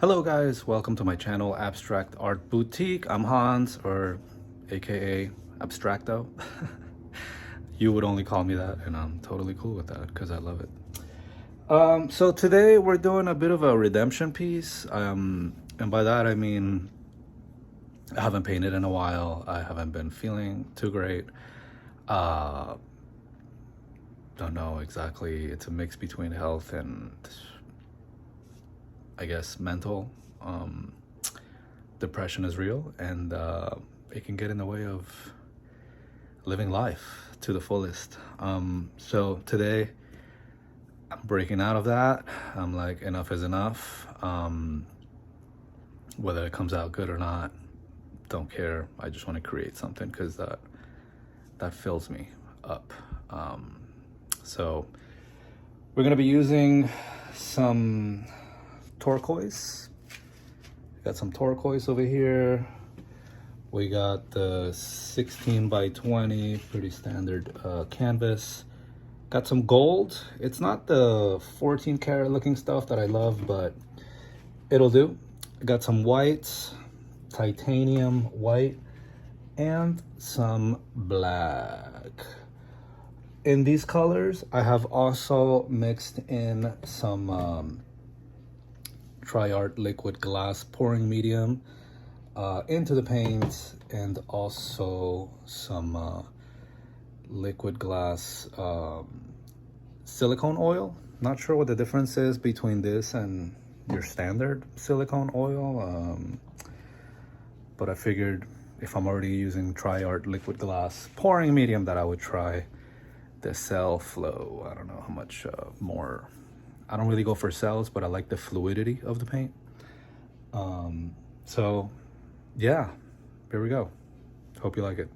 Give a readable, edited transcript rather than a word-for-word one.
Hello guys, welcome to my channel Abstract Art Boutique. I'm Hans, or aka Abstracto. You would only call me that, and I'm totally cool with that because I love it. So today we're doing a bit of a redemption piece, and by that I mean I haven't painted in a while. I haven't been feeling too great. Don't know exactly. It's a mix between health and I guess mental. Depression is real, and it can get in the way of living life to the fullest. So today I'm breaking out of that. I'm like, enough is enough. Whether it comes out good or not, don't care. I just want to create something because that fills me up. So we're gonna be using some turquoise. Got some turquoise over here. We got the 16 by 20, pretty standard canvas. Got some gold. It's not the 14 karat looking stuff that I love, but it'll do. Got some whites, titanium white, and some black. In these colors, I have also mixed in some Tri-Art liquid glass pouring medium into the paint, and also some liquid glass silicone oil. Not sure what the difference is between this and your standard silicone oil, but I figured if I'm already using Tri-Art liquid glass pouring medium that I would try the cell flow. I don't know how much more. I don't really go for cells, but I like the fluidity of the paint. So yeah, here we go. Hope you like it.